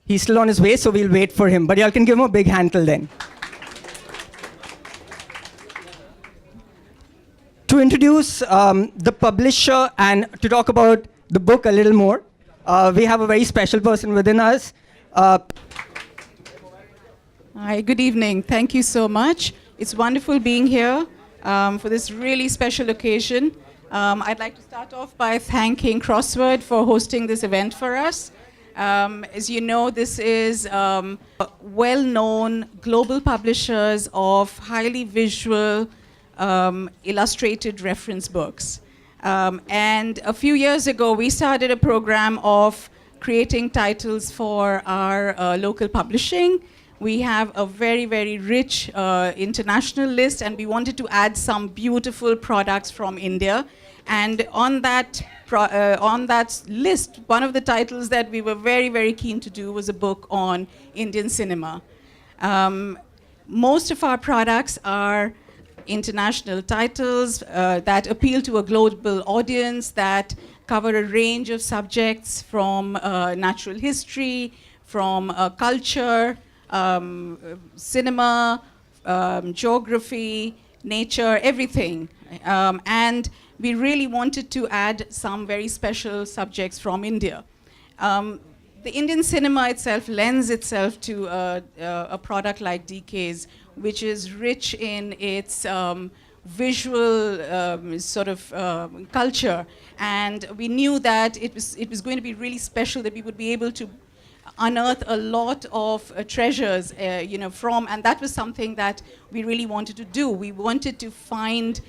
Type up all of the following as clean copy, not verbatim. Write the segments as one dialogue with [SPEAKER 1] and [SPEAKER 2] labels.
[SPEAKER 1] He's still on his way, so we'll wait for him. But y'all can give him a big hand till then. To introduce the publisher and to talk about the book a little more, we have a very special person within us.
[SPEAKER 2] Hi, good evening. Thank you so much. It's wonderful being here for this really special occasion. I'd like to start off by thanking Crossword for hosting this event for us. As you know, this is well-known global publishers of highly visual, illustrated reference books. And a few years ago, we started a program of creating titles for our local publishing. We have a very, very rich international list, and we wanted to add some beautiful products from India. And on that list, one of the titles that we were very, very keen to do was a book on Indian cinema. Most of our products are international titles that appeal to a global audience, that cover a range of subjects from natural history, from culture, cinema, geography, nature, everything. And we really wanted to add some very special subjects from India. The Indian cinema itself lends itself to a product like DK's, which is rich in its visual sort of culture. And we knew that it was going to be really special, that we would be able to unearth a lot of treasures, from, and that was something that we really wanted to do. We wanted to find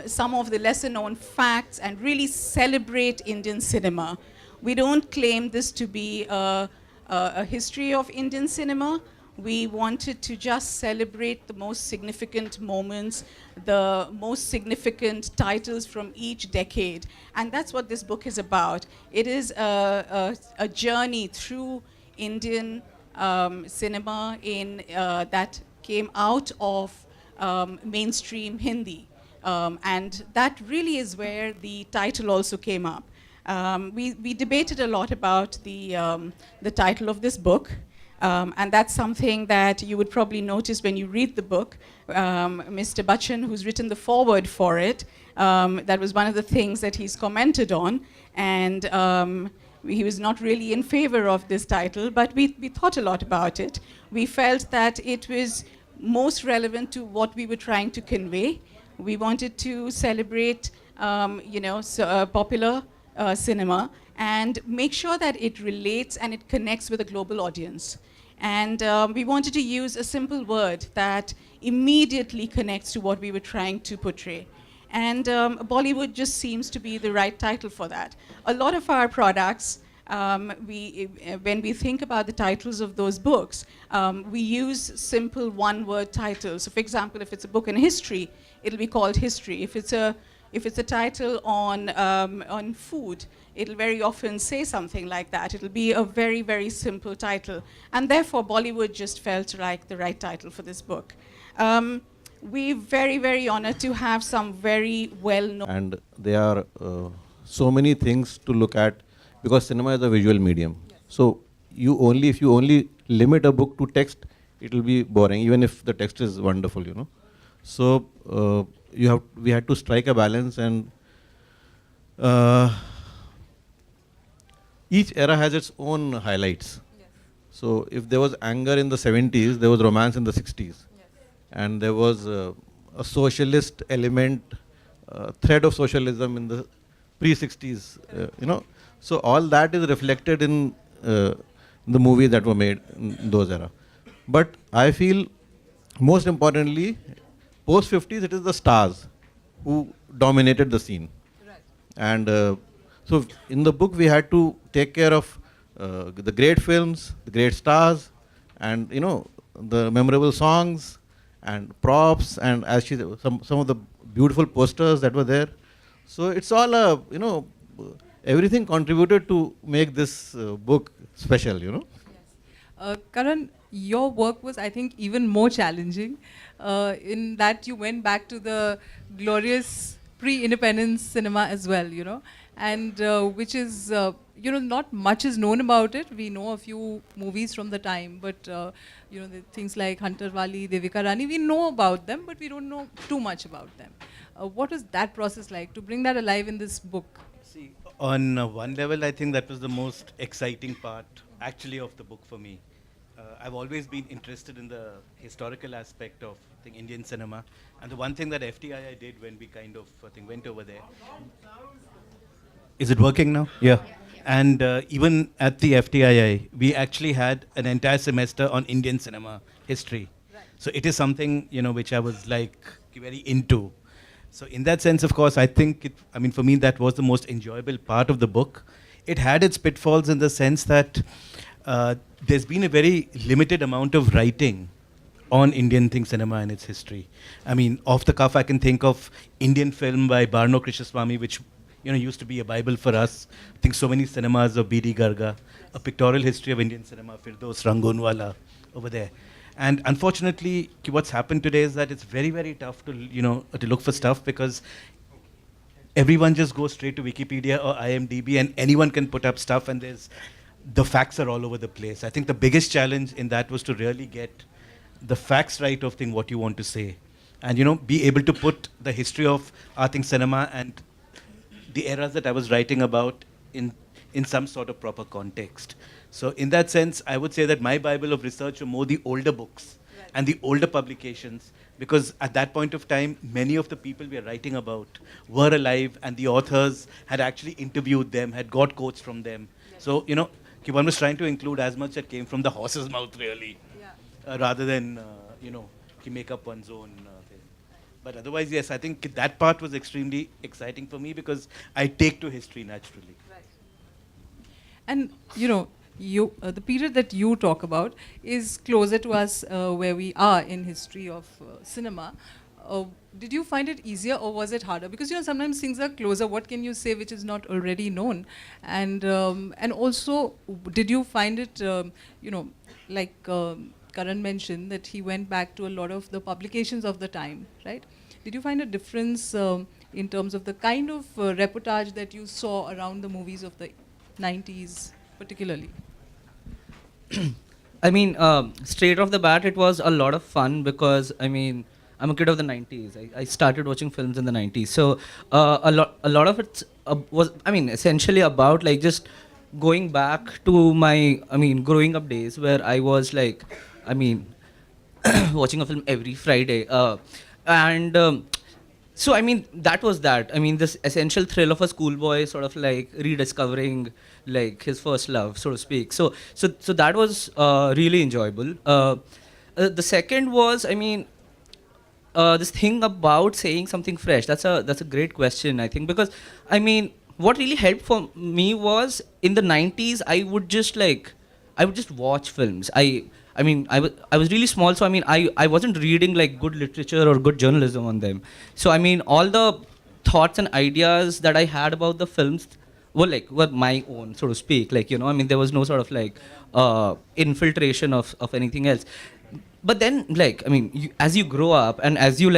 [SPEAKER 2] some of the lesser known facts and really celebrate Indian cinema. We don't claim this to be a history of Indian cinema. We wanted to just celebrate the most significant moments, the most significant titles from each decade. And that's what this book is about. It is a journey through Indian cinema that came out of mainstream Hindi. And that really is where the title also came up. We debated a lot about the title of this book. And that's something that you would probably notice when you read the book. Mr. Bachchan, who's written the foreword for it, that was one of the things that he's commented on. And he was not really in favor of this title, but we thought a lot about it. We felt that it was most relevant to what we were trying to convey. We wanted to celebrate, popular cinema and make sure that it relates and it connects with a global audience. And we wanted to use a simple word that immediately connects to what we were trying to portray. And Bollywood just seems to be the right title for that. A lot of our products, when we think about the titles of those books, we use simple one-word titles. So for example, if it's a book in history, it'll be called History. If it's a title on food, it'll very often say something like that. It'll be a very, very simple title. And therefore, Bollywood just felt like the right title for this book. We're very, very honored to have some very well-known...
[SPEAKER 3] And there are so many things to look at, because cinema is a visual medium. Yes. So if you only limit a book to text, it will be boring, even if the text is wonderful, So we had to strike a balance, and each era has its own highlights. Yes. So if there was anger in the 70s, there was romance in the 60s. Yes. And there was a socialist element, thread of socialism in the pre-60s, So all that is reflected in the movies that were made in those eras. But I feel, most importantly, post-50s, it is the stars who dominated the scene. Right. And so in the book, we had to take care of the great films, the great stars, and the memorable songs and props, and as some of the beautiful posters that were there. So it's all everything contributed to make this book special.
[SPEAKER 4] Yes. Karan, your work was, I think, even more challenging in that you went back to the glorious pre-independence cinema as well, and which is, not much is known about it. We know a few movies from the time, but the things like Hunter Wali, Devika Rani, we know about them, but we don't know too much about them. What was that process like to bring that alive in this book?
[SPEAKER 5] See, on one level, I think that was the most exciting part, actually, of the book for me. I've always been interested in the historical aspect of Indian cinema, and the one thing that FTII did when we kind of went over there. Is it working now? Yeah. And even at the FTII, we actually had an entire semester on Indian cinema history. Right. So it is something which I was like very into. So in that sense, of course, I think for me that was the most enjoyable part of the book. It had its pitfalls in the sense that there's been a very limited amount of writing on Indian cinema and its history. Off the cuff, I can think of Indian film by Barno Krishnaswamy, which used to be a Bible for us. I think so many cinemas of B.D. Garga, a pictorial history of Indian cinema, Firdos Rangonwala over there. And unfortunately, what's happened today is that it's very, very tough to look for stuff because everyone just goes straight to Wikipedia or IMDb and anyone can put up stuff and the facts are all over the place. I think the biggest challenge in that was to really get the facts right of what you want to say and be able to put the history of cinema and the eras that I was writing about in some sort of proper context. So in that sense, I would say that my Bible of research were more the older books and the older publications, because at that point of time, many of the people we are writing about were alive and the authors had actually interviewed them, had got quotes from them. Yes. So, one was trying to include as much that came from the horse's mouth, really, rather than, make up one's own thing. But otherwise, yes, I think that part was extremely exciting for me because I take to history naturally.
[SPEAKER 4] Right. And, the period that you talk about is closer to us where we are in history of cinema. Did you find it easier or was it harder? Because sometimes things are closer. What can you say which is not already known? And also, did you find it, like Karan mentioned, that he went back to a lot of the publications of the time, right? Did you find a difference in terms of the kind of reportage that you saw around the movies of the 90s, particularly?
[SPEAKER 6] Straight off the bat, it was a lot of fun because, I'm a kid of the 90s. I started watching films in the 90s. So a lot of it was, essentially about like just going back to my, growing up days where I was like, watching a film every Friday. So, that was that. This essential thrill of a schoolboy sort of like rediscovering like his first love, so to speak. So that was really enjoyable. The second was, this thing about saying something fresh. That's a great question, I think, because, what really helped for me was in the 90s, I would just watch films. I was really small, so I wasn't reading like good literature or good journalism on them. So all the thoughts and ideas that I had about the films were my own, so to speak. There was no sort of like infiltration of anything else. But then as you grow up and as you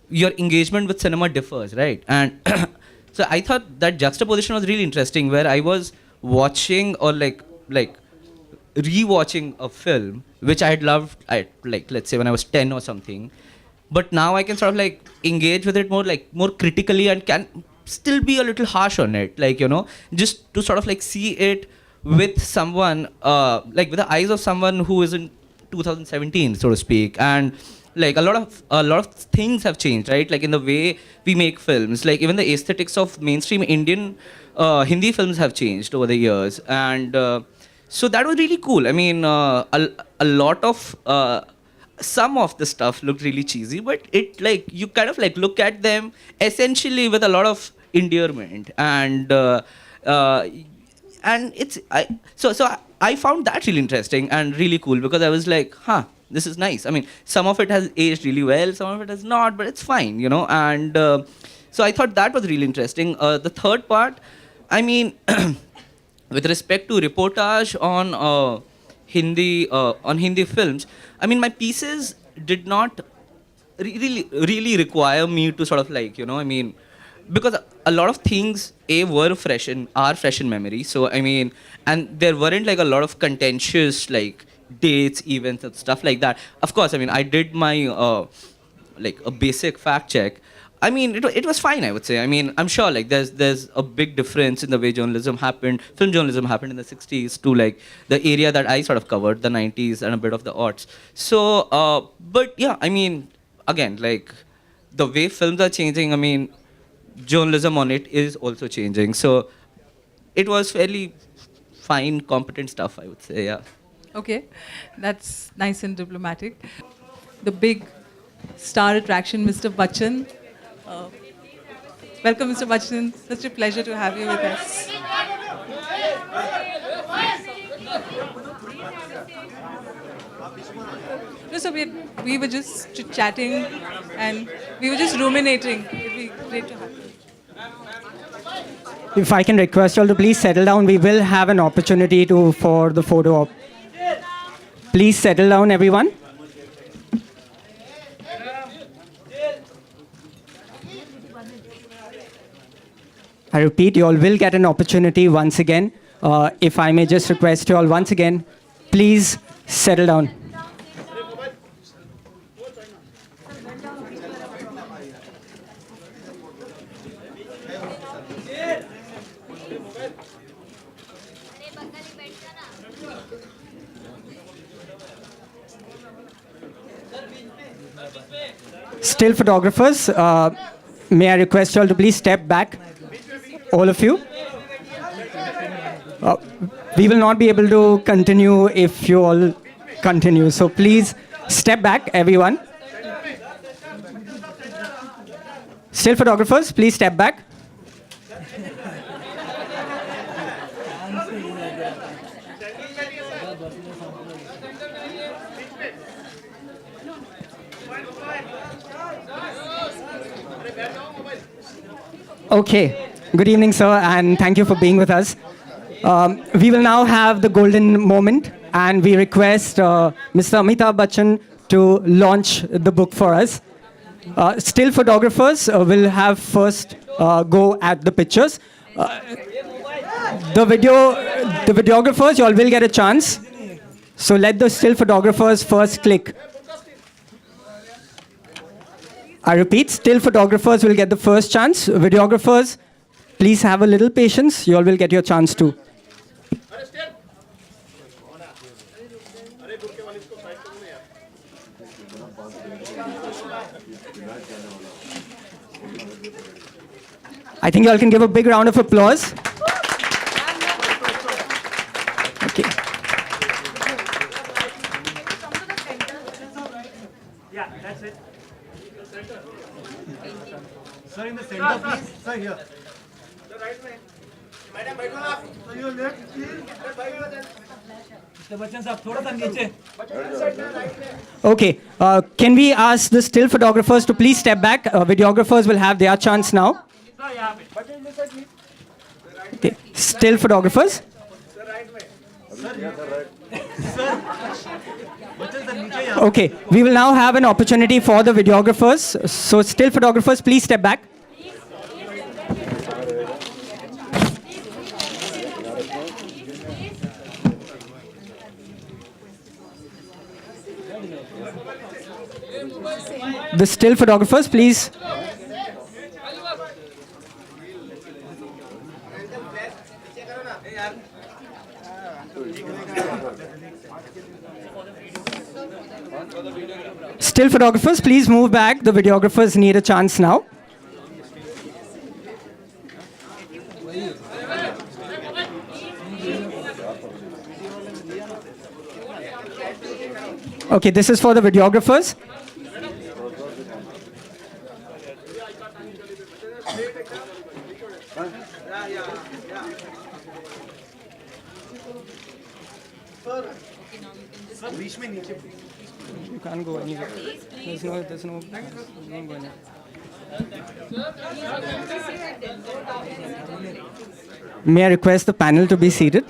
[SPEAKER 6] your engagement with cinema differs, right? And so I thought that juxtaposition was really interesting, where I was watching or rewatching a film which I had loved, let's say when I was 10 or something, but now I can sort of engage with it more critically and can still be a little harsh on it, just to sort of see it with someone, with the eyes of someone who is in 2017, so to speak. And a lot of things have changed, right? In the way we make films, even the aesthetics of mainstream Indian Hindi films have changed over the years. And so that was really cool. A lot of some of the stuff looked really cheesy, but it you kind of look at them essentially with a lot of endearment, and it's I found that really interesting and really cool, because I was like, this is nice. Some of it has aged really well, some of it has not, but it's fine, and so I thought that was really interesting. The third part, with respect to reportage on Hindi films, my pieces did not really require me to sort of because a lot of things are fresh in memory. So I mean, and there weren't like a lot of contentious like dates, events, and stuff like that. Of course, I mean, I did my like a basic fact check. I mean, it was fine, I would say. I mean, I'm sure like there's a big difference in the way film journalism happened in the 60s to like the area that I sort of covered, the 90s and a bit of the aughts. So, but yeah, I mean, again, like the way films are changing, I mean, journalism on it is also changing. So it was fairly fine, competent stuff, I would say, yeah.
[SPEAKER 4] Okay, that's nice and diplomatic. The big star attraction, Mr. Bachchan. Uh, Welcome, Mr. Bachchan. Such a pleasure to have you with us. No, so we were just chatting and we were just ruminating. It'd be great to have you.
[SPEAKER 1] If I can request you all to please settle down, we will have an opportunity for the photo op. Please settle down, everyone. I repeat, you all will get an opportunity once again. If I may just request you all once again, please settle down. Still photographers, may I request you all to please step back, all of you. We will not be able to continue if you all continue, so please step back, everyone. Still photographers, please step back. Okay. Good evening, sir, and thank you for being with us. We will now have the golden moment, and we request Mr. Amitabh Bachchan to launch the book for us. Still photographers will have first go at the pictures. The videographers, you all will get a chance. So let the still photographers first click. I repeat, still photographers will get the first chance. Videographers, please have a little patience. You all will get your chance too. I think you all can give a big round of applause. Okay.
[SPEAKER 7] Yeah, that's it. Sir, in the center, please. Sir, here. The right way. Madam, बैठो आप. So your left, please. Mr. Bachchan साहब, थोड़ा सा नीचे.
[SPEAKER 1] Okay. Can we ask the still photographers to please step back? Videographers will have their chance now. Okay. Still photographers. Okay, we will now have an opportunity for the videographers. So still photographers, please step back. The still photographers, please. Still photographers, please move back. The videographers need a chance now. Okay, this is for the videographers. You can't go anywhere. There's no going. May I request the panel to be seated?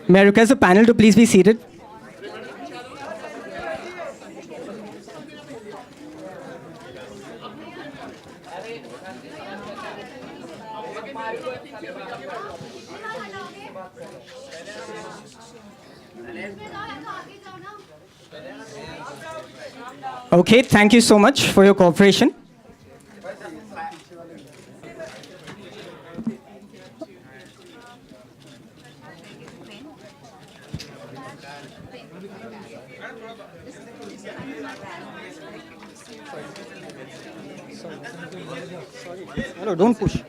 [SPEAKER 1] May I request the panel to please be seated? Okay, thank you so much for your cooperation. No, don't push.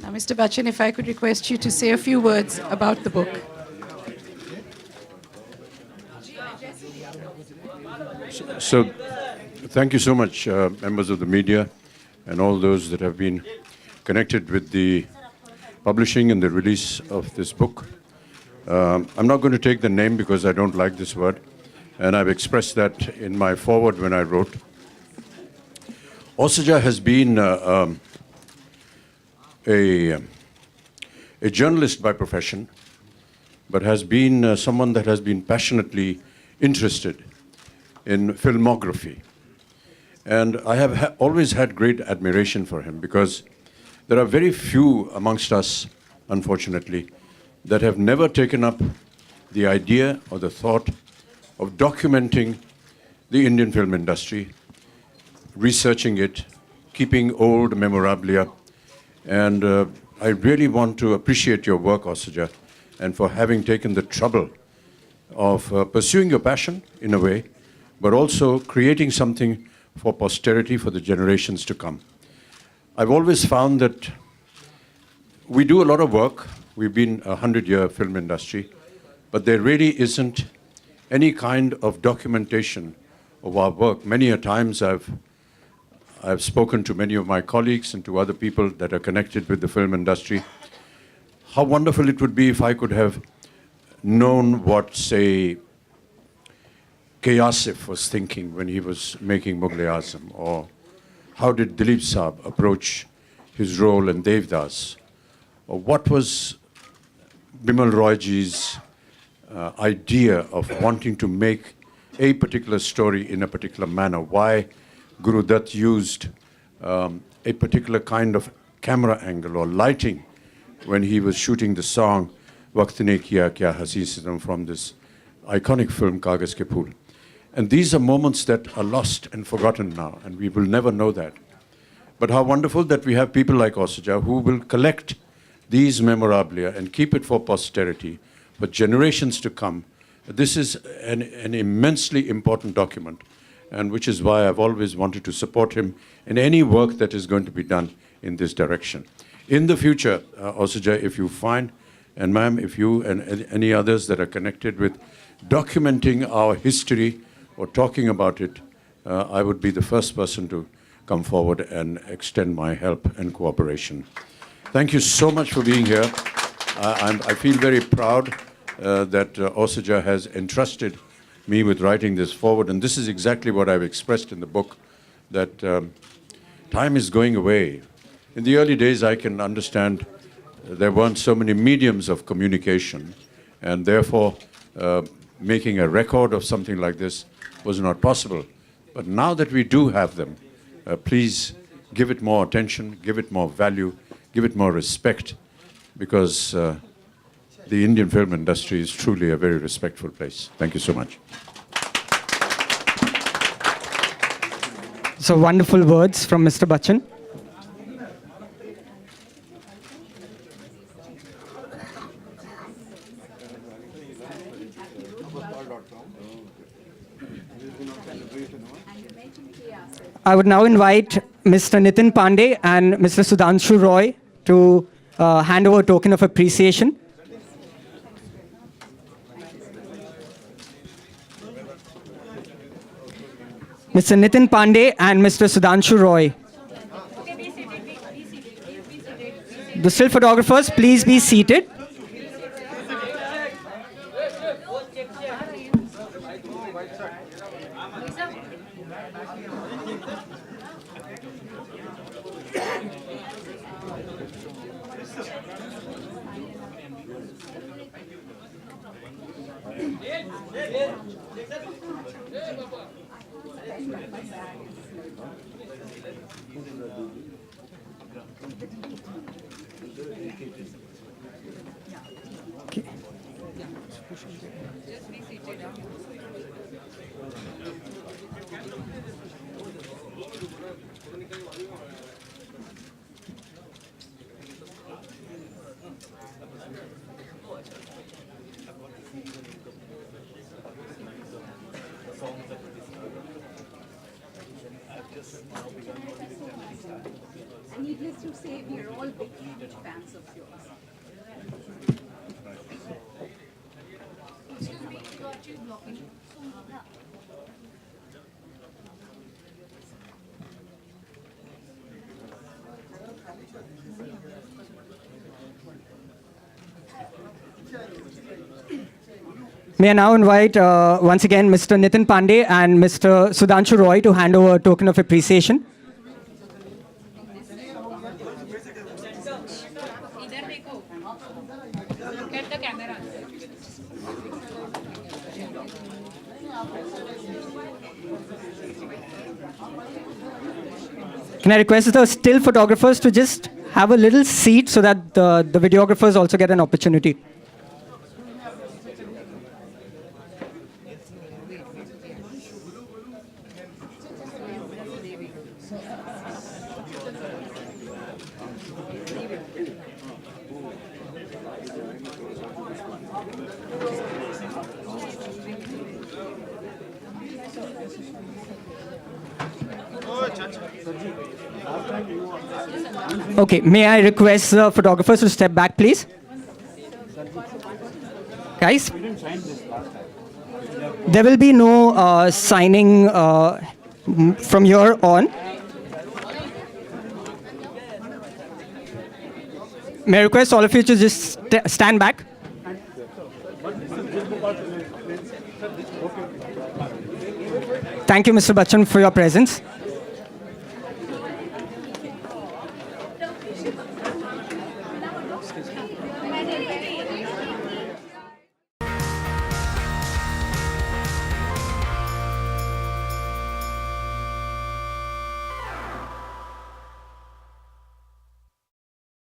[SPEAKER 2] Now, Mr. Bachchan, if I could request you to say a few words about the book.
[SPEAKER 8] So, thank you so much, members of the media and all those that have been connected with the publishing and the release of this book. I'm not going to take the name because I don't like this word, and I've expressed that in my foreword when I wrote. Osaja has been a journalist by profession, but has been someone that has been passionately interested in filmography. And I have always had great admiration for him because there are very few amongst us, unfortunately, that have never taken up the idea or the thought of documenting the Indian film industry, researching it, keeping old memorabilia. And I really want to appreciate your work, Osaja, and for having taken the trouble of pursuing your passion in a way, but also creating something for posterity, for the generations to come. I've always found that we do a lot of work. We've been a 100-year film industry, but there really isn't any kind of documentation of our work. Many a times I've spoken to many of my colleagues and to other people that are connected with the film industry. How wonderful it would be if I could have known what, say, K. Asif was thinking when he was making Mughal-e-Azam, or how did Dilip Saab approach his role in Devdas, or what was Bimal Royji's idea of wanting to make a particular story in a particular manner, why Guru Dutt used a particular kind of camera angle or lighting when he was shooting the song Waqt Ne Kiya Kya Hasi Sitam from this iconic film Kagaz Ke Phool. And these are moments that are lost and forgotten now, and we will never know that. But how wonderful that we have people like Osaja who will collect these memorabilia and keep it for posterity, for generations to come. This is an immensely important document, and which is why I've always wanted to support him in any work that is going to be done in this direction. In the future, Osaja, if you find, and ma'am, if you and any others that are connected with documenting our history or talking about it, I would be the first person to come forward and extend my help and cooperation. Thank you so much for being here. I feel very proud that Osaja has entrusted me with writing this forward, and this is exactly what I've expressed in the book, that time is going away. In the early days, I can understand there weren't so many mediums of communication, and therefore making a record of something like this was not possible. But now that we do have them, please give it more attention, give it more value, give it more respect, because the Indian film industry is truly a very respectful place. Thank you so much.
[SPEAKER 1] So wonderful words from Mr. Bachchan. I would now invite Mr. Nitin Pandey and Mr. Sudhanshu Roy to hand over a token of appreciation. Mr. Nitin Pandey and Mr. Sudhanshu Roy. the still photographers, please be seated.
[SPEAKER 9] Needless to say, we are all big fans of yours.
[SPEAKER 1] May I now invite once again Mr. Nitin Pandey and Mr. Sudhanshu Roy to hand over a token of appreciation. Can I request the still photographers to just have a little seat so that the videographers also get an opportunity? Okay, may I request the photographers to step back, please? Guys, there will be no signing from here on. May I request all of you to just stand back? Thank you, Mr. Bachchan, for your presence.